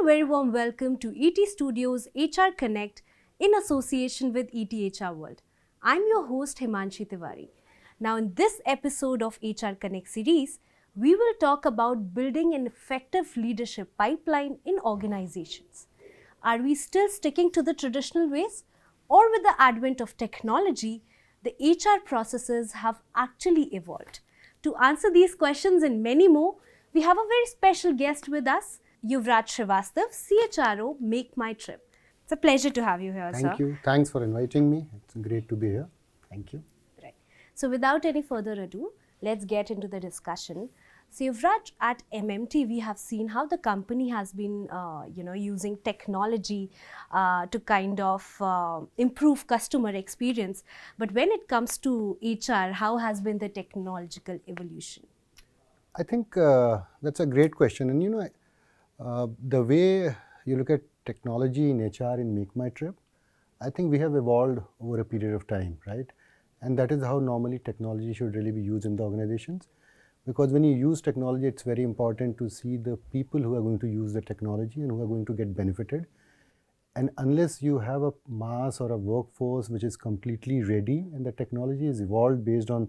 very warm welcome to ET Studios HRConnect in association with ETHR World. I'm your host Himanshi Tiwari. Now in this episode of HRConnect series, we will talk about building an effective leadership pipeline in organizations. Are we still sticking to the traditional ways? Or with the advent of technology, the HR processes have actually evolved? To answer these questions and many more, we have a very special guest with us, Yuvaraj Srivastava, CHRO of MakeMyTrip. It's a pleasure to have you here, sir. Thank you. Thanks for inviting me. It's great to be here. Thank you. Right. So without any further ado, let's get into the discussion. So Yuvraj, at MMT, we have seen how the company has been, using technology to kind of improve customer experience. But when it comes to HR, how has been the technological evolution? I think that's a great question. And the way you look at technology in HR in MakeMyTrip, I think we have evolved over a period of time, right? And that is how normally technology should really be used in the organizations. Because when you use technology, it's very important to see the people who are going to use the technology and who are going to get benefited. And unless you have a mass or a workforce which is completely ready and the technology is evolved based on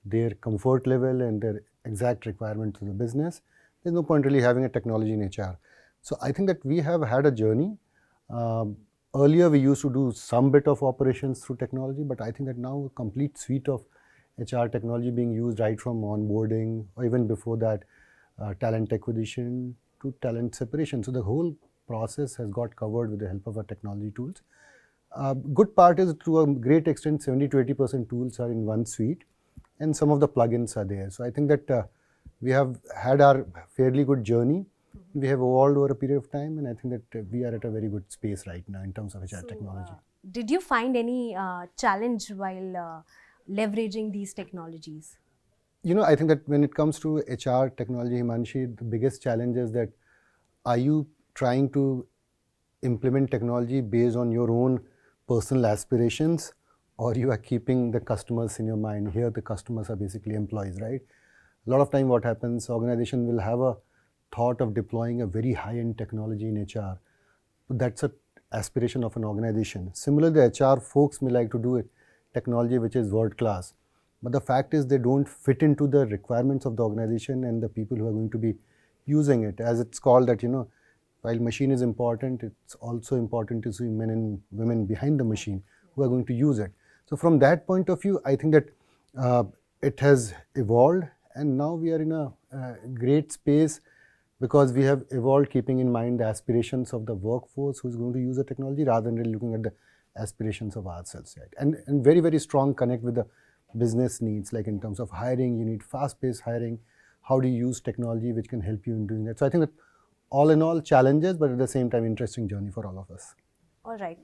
their comfort level and their exact requirements of the business, there's no point really having a technology in HR. So I think that we have had a journey. Earlier we used to do some bit of operations through technology, but I think that now a complete suite of HR technology being used right from onboarding or even before that, talent acquisition to talent separation. So the whole process has got covered with the help of our technology tools. Good part is to a great extent 70 to 80% tools are in one suite and some of the plugins are there. So I think that we have had our fairly good journey. We have evolved over a period of time and I think that we are at a very good space right now in terms of HR technology. Did you find any challenge while leveraging these technologies? I think that when it comes to HR technology, Himanshi, the biggest challenge is that are you trying to implement technology based on your own personal aspirations or you are keeping the customers in your mind? Here the customers are basically employees, right? A lot of time what happens, organization will have a thought of deploying a very high-end technology in HR. That's an aspiration of an organization. Similarly, the HR folks may like to do it, technology which is world class. But the fact is they don't fit into the requirements of the organization and the people who are going to be using it. As it's called that, while machine is important, it's also important to see men and women behind the machine who are going to use it. So from that point of view, I think that it has evolved and now we are in a great space because we have evolved keeping in mind the aspirations of the workforce who's going to use the technology rather than really looking at the aspirations of ourselves, right? And very, very strong connect with the business needs, like in terms of hiring, you need fast-paced hiring. How do you use technology which can help you in doing that? So I think that all in all challenges, but at the same time, interesting journey for all of us. All right.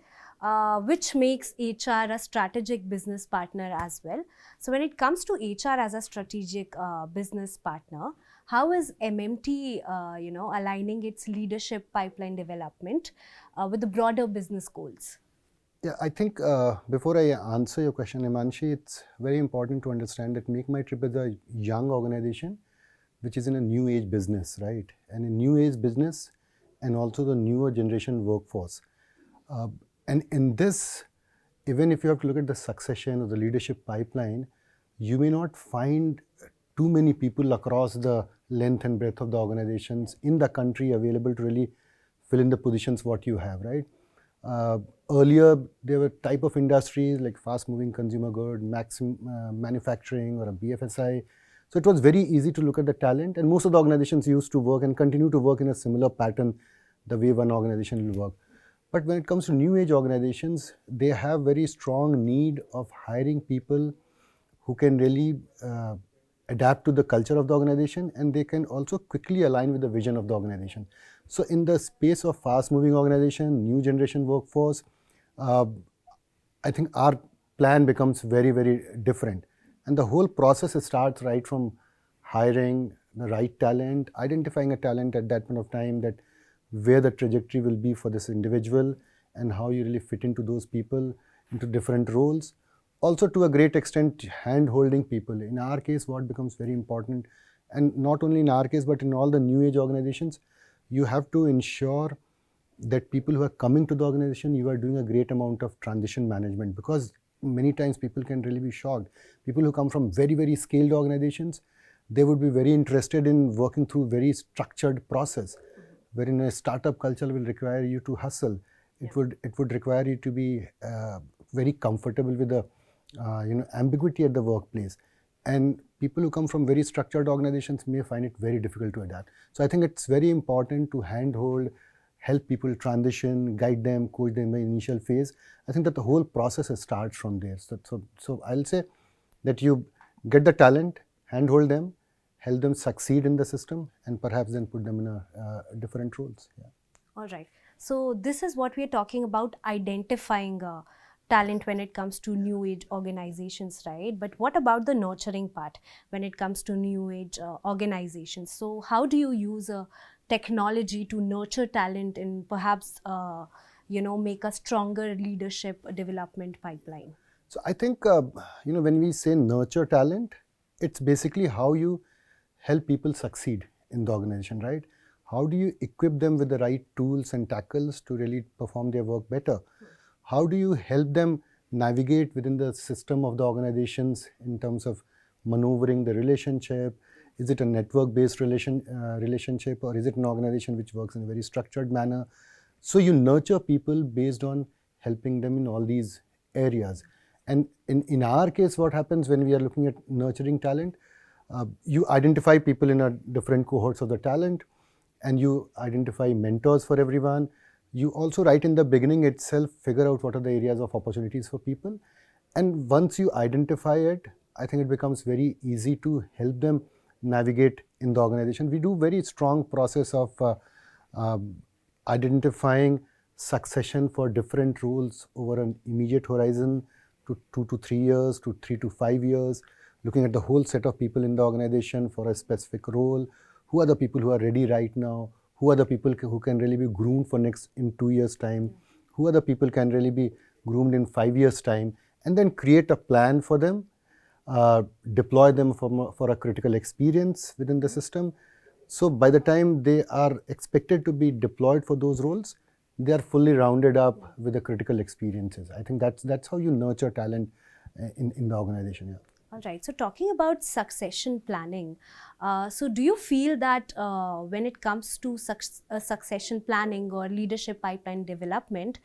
Which makes HR a strategic business partner as well. So when it comes to HR as a strategic business partner, how is MMT, aligning its leadership pipeline development with the broader business goals? Yeah, I think before I answer your question, Himanshi, it's very important to understand that MakeMyTrip is a young organization which is in a new age business, right? And in new age business and also the newer generation workforce. And in this, even if you have to look at the succession or the leadership pipeline, you may not find too many people across the length and breadth of the organizations in the country available to really fill in the positions what you have, right? Earlier, there were type of industries like fast-moving consumer good, manufacturing or a BFSI. So it was very easy to look at the talent and most of the organizations used to work and continue to work in a similar pattern the way one organization will work. But when it comes to new age organizations, they have very strong need of hiring people who can really adapt to the culture of the organization and they can also quickly align with the vision of the organization. So in the space of fast-moving organization, new generation workforce, I think our plan becomes very, very different. And the whole process starts right from hiring the right talent, identifying a talent at that point of time that where the trajectory will be for this individual and how you really fit into those people into different roles. Also to a great extent, hand-holding people. In our case, what becomes very important, and not only in our case, but in all the new age organizations, you have to ensure that people who are coming to the organization, you are doing a great amount of transition management, because many times people can really be shocked. People who come from very, very scaled organizations, they would be very interested in working through very structured process, wherein a startup culture will require you to hustle. It would require you to be very comfortable with the ambiguity at the workplace. And people who come from very structured organizations may find it very difficult to adapt. So I think it's very important to handhold, help people transition, guide them, coach them in the initial phase. I think that the whole process starts from there. So I'll say that you get the talent, handhold them, help them succeed in the system, and perhaps then put them in different roles. Yeah. All right. So this is what we are talking about, identifying talent when it comes to new age organizations, right? But what about the nurturing part when it comes to new age organizations? So how do you use technology to nurture talent and perhaps make a stronger leadership development pipeline? So I think when we say nurture talent, it's basically how you help people succeed in the organization, right? How do you equip them with the right tools and tackles to really perform their work better? How do you help them navigate within the system of the organizations in terms of maneuvering the relationship? Is it a network-based relationship, or is it an organization which works in a very structured manner? So you nurture people based on helping them in all these areas. And in our case, what happens when we are looking at nurturing talent, you identify people in a different cohorts of the talent, and you identify mentors for everyone. You also, right in the beginning itself, figure out what are the areas of opportunities for people. And once you identify it, I think it becomes very easy to help them navigate in the organization. We do very strong process of identifying succession for different roles over an immediate horizon to 2 to 3 years, to 3 to 5 years, looking at the whole set of people in the organization for a specific role. Who are the people who are ready right now? Who are the people who can really be groomed for next in 2 years' time? Who are the people can really be groomed in 5 years' time? And then create a plan for them, deploy them for a critical experience within the system. So by the time they are expected to be deployed for those roles, they are fully rounded up with the critical experiences. I think that's how you nurture talent in the organization. Yeah. All right. So talking about succession planning, so do you feel that when it comes to succession planning or leadership pipeline development,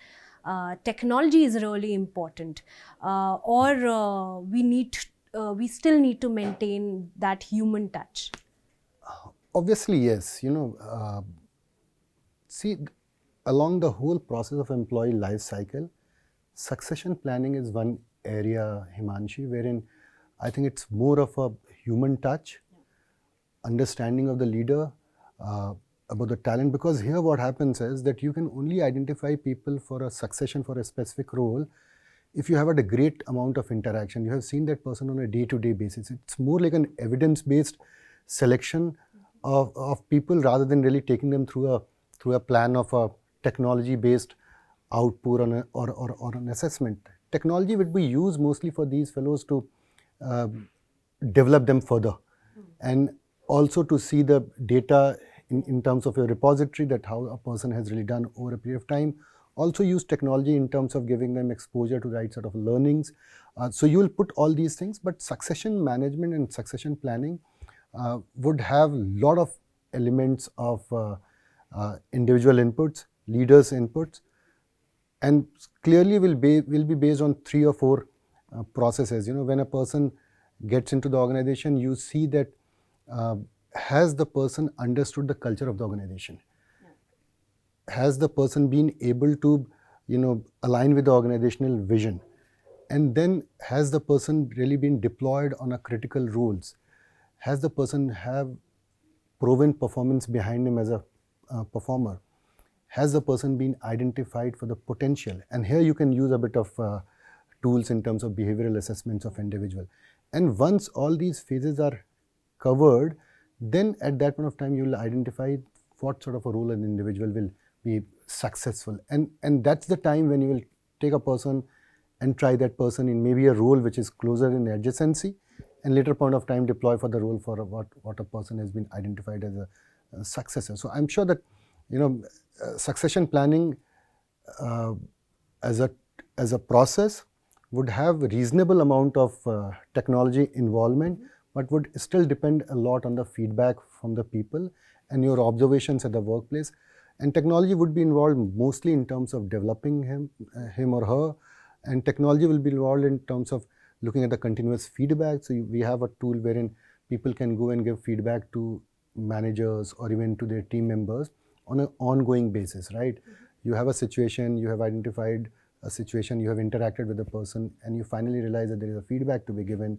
technology is really important, or we still need to maintain that human touch? Obviously, yes. See, along the whole process of employee life cycle, succession planning is one area, Himanshi, wherein I think it's more of a human touch, understanding of the leader, about the talent, because here what happens is that you can only identify people for a succession for a specific role if you have had a great amount of interaction. You have seen that person on a day-to-day basis. It's more like an evidence-based selection of people rather than really taking them through a plan of a technology-based output or an assessment. Technology would be used mostly for these fellows to develop them further, and also to see the data in terms of your repository, that how a person has really done over a period of time. Also use technology in terms of giving them exposure to the right sort of learnings. So you will put all these things, but succession management and succession planning would have a lot of elements of individual inputs, leaders' inputs, and clearly will be based on 3 or 4 processes. When a person gets into the organization, you see that has the person understood the culture of the organization? Has the person been able to, align with the organizational vision? And then has the person really been deployed on a critical roles? Has the person have proven performance behind him as a performer? Has the person been identified for the potential? And here you can use a bit of tools in terms of behavioral assessments of individual. And once all these phases are covered, then at that point of time you will identify what sort of a role an individual will be successful. And that's the time when you will take a person and try that person in maybe a role which is closer in adjacency, and later point of time deploy for the role for what a person has been identified as a successor. So I'm sure that succession planning uh, as a process would have a reasonable amount of technology involvement, but would still depend a lot on the feedback from the people and your observations at the workplace. And technology would be involved mostly in terms of developing him or her, and technology will be involved in terms of looking at the continuous feedback. So we have a tool wherein people can go and give feedback to managers or even to their team members on an ongoing basis, right? You have a situation, you have identified a situation, you have interacted with the person, and you finally realize that there is a feedback to be given.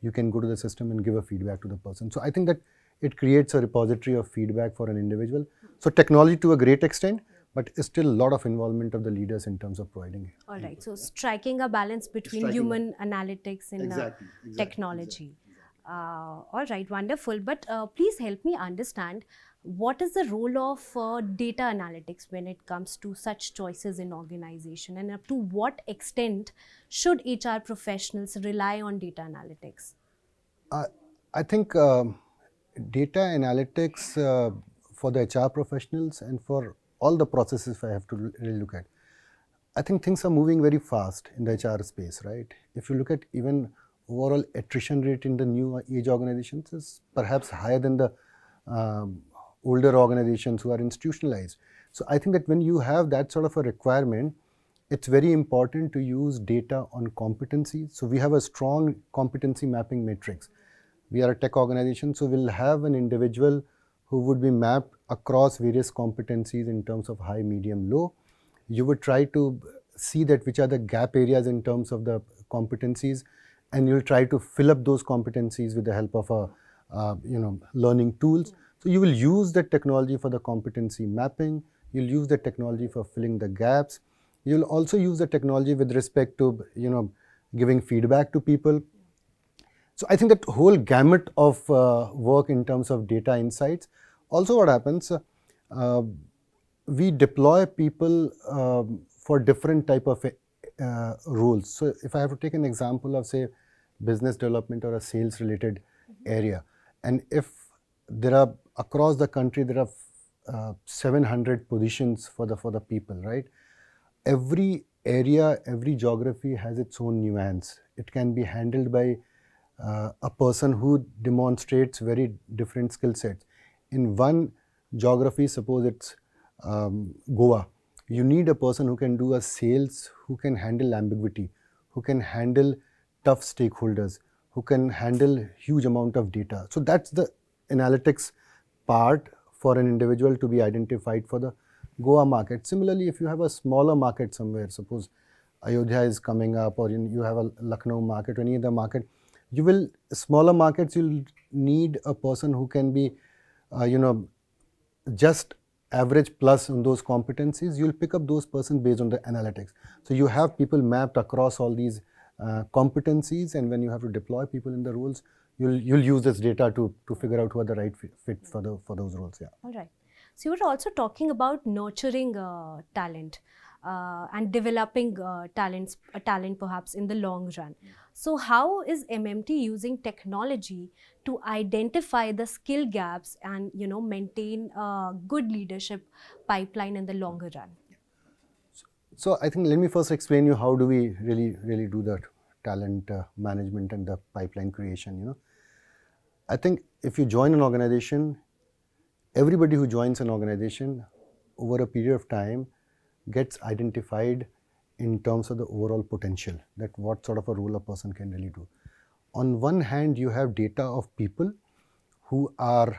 You can go to the system and give a feedback to the person. So I think that it creates a repository of feedback for an individual. So technology to a great extent, but still a lot of involvement of the leaders in terms of providing it. All right. So striking a balance between human analytics and technology. All right, wonderful. But please help me understand, what is the role of data analytics when it comes to such choices in organization, and up to what extent should HR professionals rely on data analytics? I think data analytics for the HR professionals and for all the processes, if I have to really look at, I think things are moving very fast in the HR space, right? If you look at even overall attrition rate in the new age organizations is perhaps higher than the older organizations who are institutionalized. So I think that when you have that sort of a requirement, it's very important to use data on competencies. So we have a strong competency mapping matrix. We are a tech organization, so we'll have an individual who would be mapped across various competencies in terms of high, medium, low. You would try to see that which are the gap areas in terms of the competencies, and you'll try to fill up those competencies with the help of learning tools. So you will use the technology for the competency mapping. You'll use the technology for filling the gaps. You'll also use the technology with respect to giving feedback to people. So I think that whole gamut of work in terms of data insights. Also, what happens? We deploy people for different type of roles. So if I have to take an example of, say, business development or a sales related area, and if there are across the country there are 700 positions for the people, right? Every area, every geography has its own nuance. It can be handled by a person who demonstrates very different skill sets. In one geography, suppose it's Goa, you need a person who can do a sales, who can handle ambiguity, who can handle tough stakeholders, who can handle huge amount of data. So that's the analytics part for an individual to be identified for the Goa market. Similarly, if you have a smaller market somewhere, suppose Ayodhya is coming up, or you have a Lucknow market or any other market, smaller markets, you'll need a person who can be, just average plus on those competencies. You'll pick up those persons based on the analytics. So you have people mapped across all these competencies, and when you have to deploy people in the roles, you'll use this data to figure out who are the right fit for those roles. Yeah. All right. So you were also talking about nurturing talent and developing talent perhaps in the long run. So how is MMT using technology to identify the skill gaps and maintain a good leadership pipeline in the longer run? So I think let me first explain you how do we really do that talent management and the pipeline creation. I think if you join an organization, everybody who joins an organization over a period of time gets identified in terms of the overall potential, that what sort of a role a person can really do. On one hand, you have data of people who are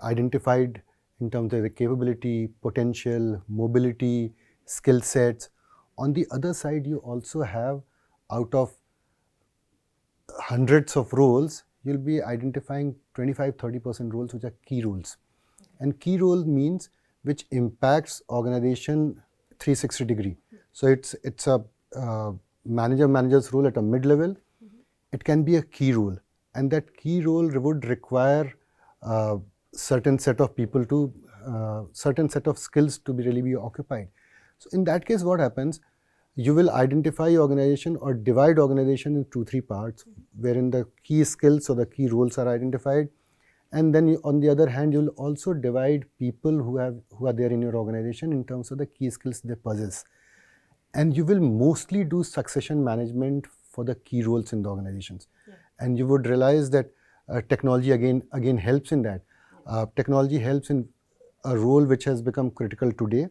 identified in terms of their capability, potential, mobility, skill sets. On the other side, you also have, out of hundreds of roles, you'll be identifying 25-30% roles which are key roles. And key role means which impacts organization 360 degree. So it's a manager's role at a mid-level. It can be a key role, and that key role would require certain set of people to certain set of skills to really be occupied. So in that case, what happens? You will identify your organization or divide organization in 2-3 parts, wherein the key skills or the key roles are identified, And then on the other hand, you'll also divide people who are there in your organization in terms of the key skills they possess. And you will mostly do succession management for the key roles in the organizations. Yeah. And you would realize that technology again helps in that. Technology helps in a role which has become critical today,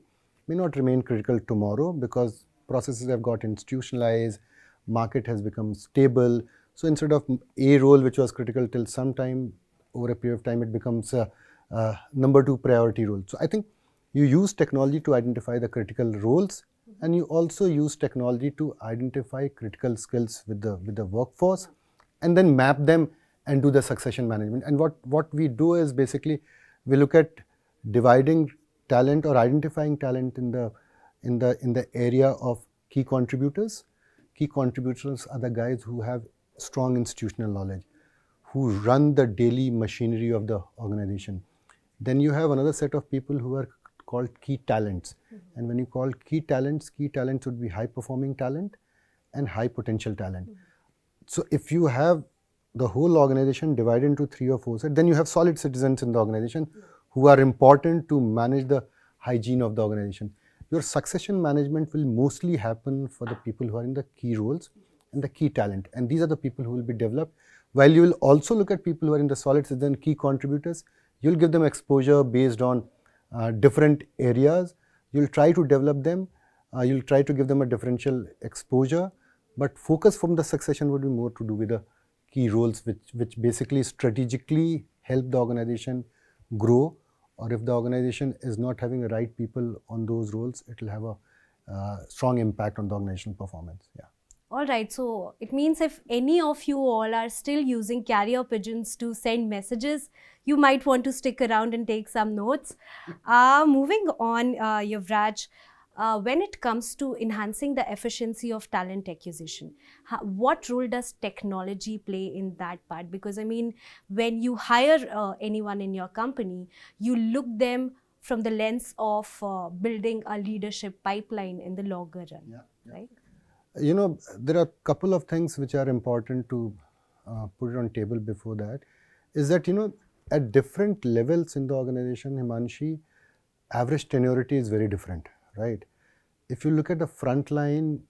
may not remain critical tomorrow, because processes have got institutionalized, market has become stable. So instead of a role which was critical till some time, over a period of time, it becomes a number 2 priority role. So I think you use technology to identify the critical roles, and you also use technology to identify critical skills with the workforce, and then map them and do the succession management. And what we do is basically we look at dividing talent or identifying talent in the area of key contributors. Key contributors are the guys who have strong institutional knowledge, who run the daily machinery of the organization. Then you have another set of people who are called key talents. Mm-hmm. And when you call key talents would be high performing talent and high potential talent. Mm-hmm. So if you have the whole organization divided into 3 or 4 sets, then you have solid citizens in the organization who are important to manage the hygiene of the organization. Your succession management will mostly happen for the people who are in the key roles and the key talent. And these are the people who will be developed. While you will also look at people who are in the solid citizen key contributors, you'll give them exposure based on different areas. You'll try to develop them. You'll try to give them a differential exposure. But focus from the succession would be more to do with the key roles, which basically strategically help the organization grow. Or if the organization is not having the right people on those roles, it will have a strong impact on the organizational performance. Yeah. All right, so it means if any of you all are still using carrier pigeons to send messages, you might want to stick around and take some notes. Moving on, Yuvraj, when it comes to enhancing the efficiency of talent acquisition, what role does technology play in that part? Because I mean, when you hire anyone in your company, you look them from the lens of building a leadership pipeline in the longer run, right? You know, there are a couple of things which are important to put it on table before that, is that, you know, at different levels in the organization, Himanshi, average tenuity is very different, right? If you look at the front line,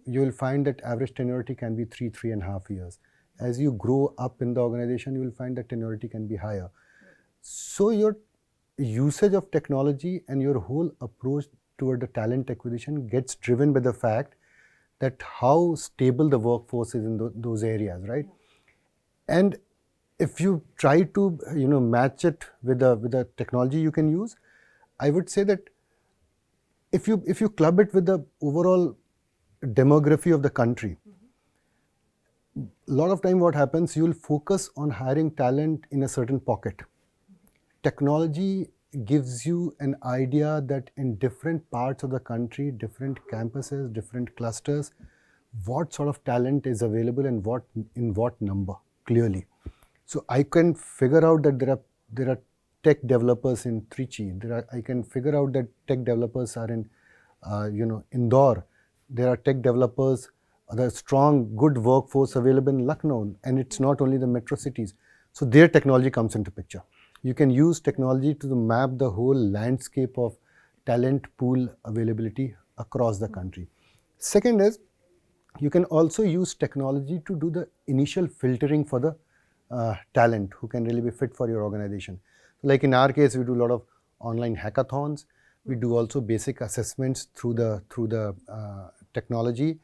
you will find that average tenuity can be 3.5 years. As you grow up in the organization, you will find that tenuity can be higher. So your usage of technology and your whole approach toward the talent acquisition gets driven by the fact that how stable the workforce is in those areas, right? And if you try to, you know, match it with the technology you can use, I would say that if you club it with the overall demography of the country, a lot of time what happens, you'll focus on hiring talent in a certain pocket. Technology gives you an idea that in different parts of the country, different campuses, different clusters, what sort of talent is available and in what number, clearly. So I can figure out that there are tech developers in Trichy. I can figure out that tech developers are in Indore. There are tech developers, the strong, good workforce available in Lucknow, and it's not only the metro cities. So their technology comes into picture. You can use technology to map the whole landscape of talent pool availability across the country. Second is, you can also use technology to do the initial filtering for the talent who can really be fit for your organization. Like in our case, we do a lot of online hackathons. We do also basic assessments through the technology.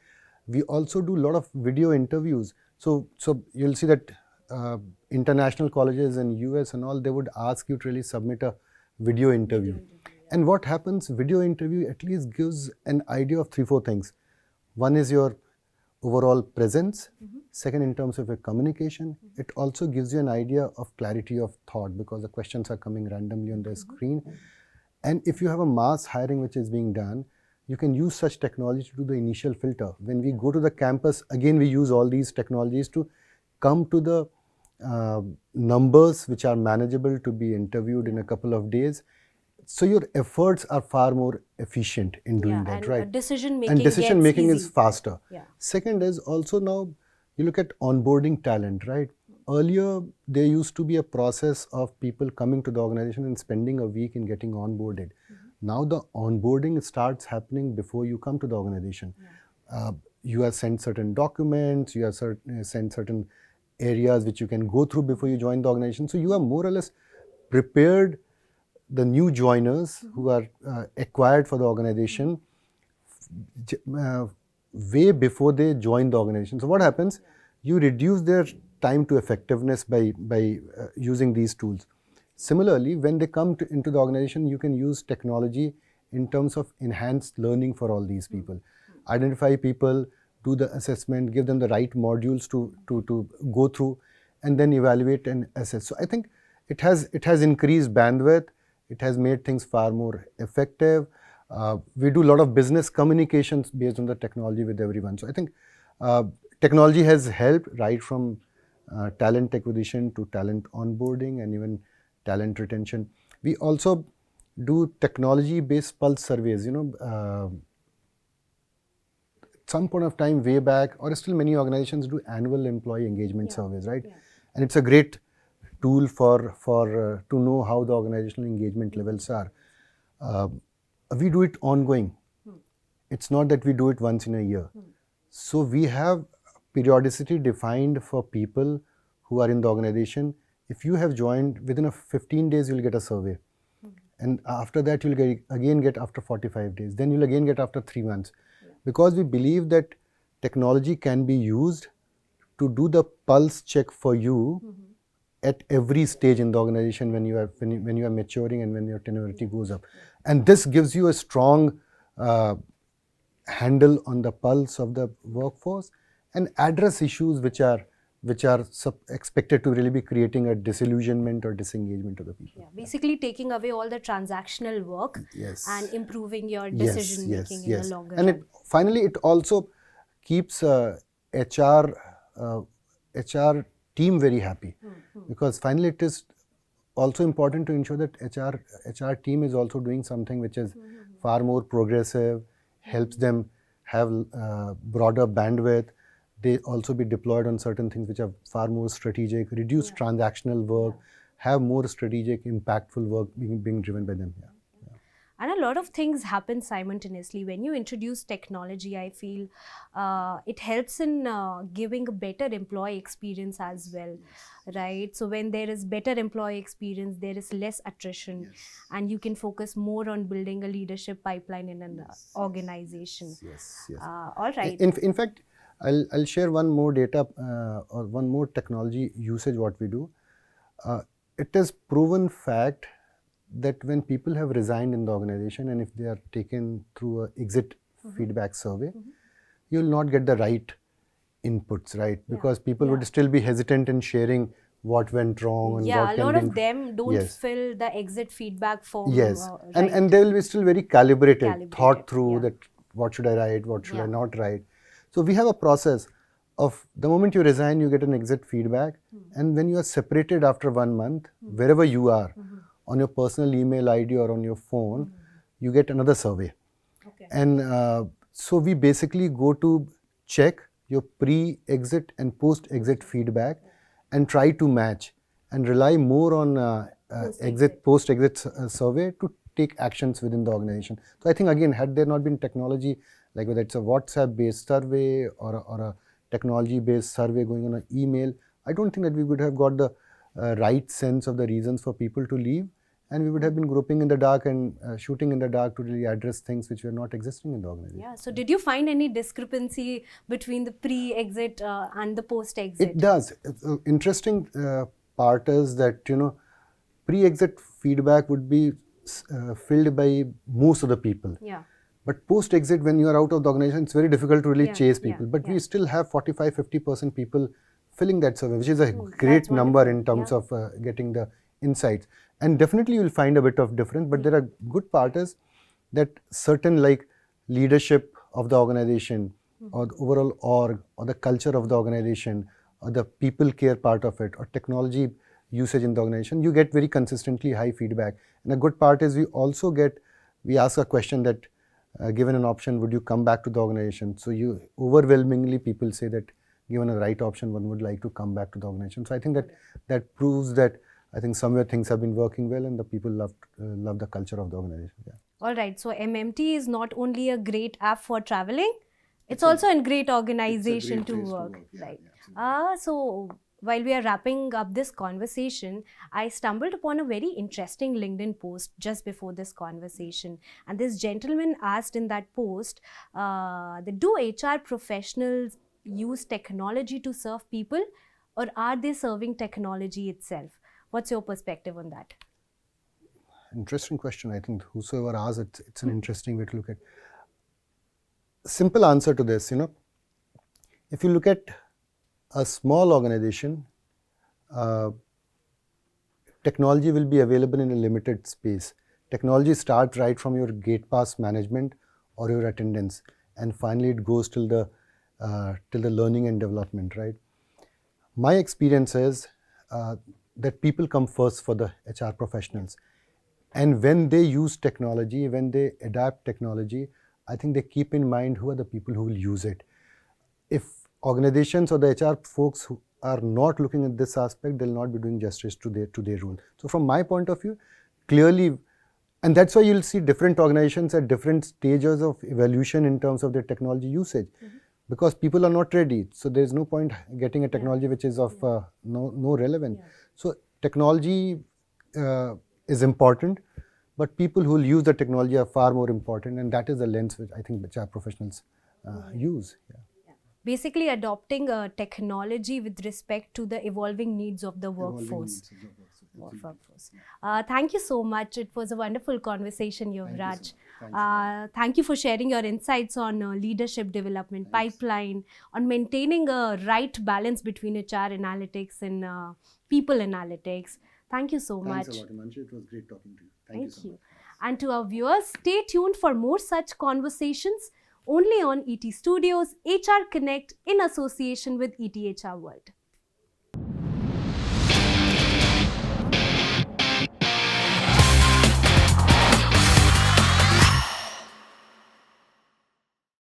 We also do a lot of video interviews. So you'll see that international colleges in US and all, they would ask you to really submit a video interview. And what happens, video interview at least gives an idea of 3-4 things. One is your overall presence. Second, in terms of your communication, it also gives you an idea of clarity of thought, because the questions are coming randomly on the screen. And if you have a mass hiring which is being done, you can use such technology to do the initial filter. When we go to the campus, again, we use all these technologies to come to the numbers which are manageable to be interviewed in a couple of days. So your efforts are far more efficient in doing that, right? Decision making is faster. Second is also, now you look at onboarding talent, right? earlier there used to be a process of people coming to the organization and spending a week in getting onboarded. Now the onboarding starts happening before you come to the organization. You are sent certain documents, you are sent certain areas which you can go through before you join the organization. So you are more or less prepared the new joiners who are acquired for the organization way before they join the organization. So what happens? You reduce their time to effectiveness by using these tools. Similarly, when they come into the organization, you can use technology in terms of enhanced learning for all these people. Identify people, do the assessment, give them the right modules to go through, and then evaluate and assess. So I think it has increased bandwidth. It has made things far more effective. We do a lot of business communications based on the technology with everyone. So I think technology has helped right from talent acquisition to talent onboarding and even talent retention. We also do technology-based pulse surveys. Some point of time way back, or still many organizations do annual employee engagement surveys, right? And it's a great tool for to know how the organizational engagement levels are. We do it ongoing. It's not that we do it once in a year. So we have periodicity defined for people who are in the organization. If you have joined, within 15 days you'll get a survey. And after that you'll again get after 45 days. Then you'll again get after 3 months. Because we believe that technology can be used to do the pulse check for you at every stage in the organization when you are maturing and when your tenuity goes up. And this gives you a strong handle on the pulse of the workforce and address issues which are expected to really be creating a disillusionment or disengagement of the people. Yeah, basically taking away all the transactional work and improving your decision making in the longer run. And finally, it also keeps HR team very happy, because finally it is also important to ensure that HR team is also doing something which is far more progressive, helps them have broader bandwidth. They also be deployed on certain things which are far more strategic, reduce transactional work, have more strategic, impactful work being driven by them. And a lot of things happen simultaneously. When you introduce technology, I feel it helps in giving a better employee experience as well, right? So when there is better employee experience, there is less attrition, and you can focus more on building a leadership pipeline in an organization. All right. In fact, I'll share one more data or one more technology usage what we do. It is proven fact that when people have resigned in the organization and if they are taken through an exit feedback survey, you will not get the right inputs, right? Because people would still be hesitant in sharing what went wrong and what a lot of them don't fill the exit feedback form. Right. And they will be still very calibrated, thought through that what should I write, what should I not write. So we have a process of the moment you resign, you get an exit feedback, and when you are separated after 1 month, wherever you are, on your personal email ID or on your phone, you get another survey. And so we basically go to check your pre-exit and post-exit feedback and try to match and rely more on post-exit survey to take actions within the organization. So I think again, had there not been technology, like whether it's a WhatsApp-based survey or a technology-based survey going on an email, I don't think that we would have got the right sense of the reasons for people to leave, and we would have been groping in the dark and shooting in the dark to really address things which were not existing in the organization. Yeah. So did you find any discrepancy between the pre-exit and the post-exit? It does. Interesting part is that, pre-exit feedback would be filled by most of the people. But post-exit, when you are out of the organization, it's very difficult to really chase people. But we still have 45-50% people filling that survey, which is a great number in terms of getting the insights. And definitely you will find a bit of difference, but there are good part is that certain like leadership of the organization or the overall org or the culture of the organization or the people care part of it or technology usage in the organization, you get very consistently high feedback. And the good part is we ask a question that given an option, would you come back to the organization? So overwhelmingly people say that given a right option, one would like to come back to the organization. So I think that proves that I think somewhere things have been working well and the people love the culture of the organization. Yeah. All right. So MMT is not only a great app for traveling, it's also a great organization to work. Right. So while we are wrapping up this conversation, I stumbled upon a very interesting LinkedIn post just before this conversation. And this gentleman asked in that post, do HR professionals use technology to serve people, or are they serving technology itself? What's your perspective on that? Interesting question. I think whosoever asks, it's an interesting way to look at. Simple answer to this, if you look at a small organization, technology will be available in a limited space. Technology starts right from your gate pass management or your attendance, and finally it goes till the learning and development, right? My experience is that people come first for the HR professionals. And when they use technology, when they adapt technology, I think they keep in mind who are the people who will use it. If organizations or the HR folks who are not looking at this aspect, they'll not be doing justice to their role. So from my point of view, clearly, and that's why you'll see different organizations at different stages of evolution in terms of their technology usage. Because people are not ready. So there's no point getting a technology which is of no relevance. So technology is important, but people who will use the technology are far more important, and that is the lens which I think HR professionals use. Basically adopting technology with respect to the evolving needs of the workforce. Thank you so much. It was a wonderful conversation, Yuvaraj. Thank you for sharing your insights on leadership development pipeline, on maintaining a right balance between HR analytics and people analytics. Thank you so much. Thanks a lot, Himanshi. It was great talking to you. Thank you so much. And to our viewers, stay tuned for more such conversations only on ET Studios, HR Connect in association with ETHR World.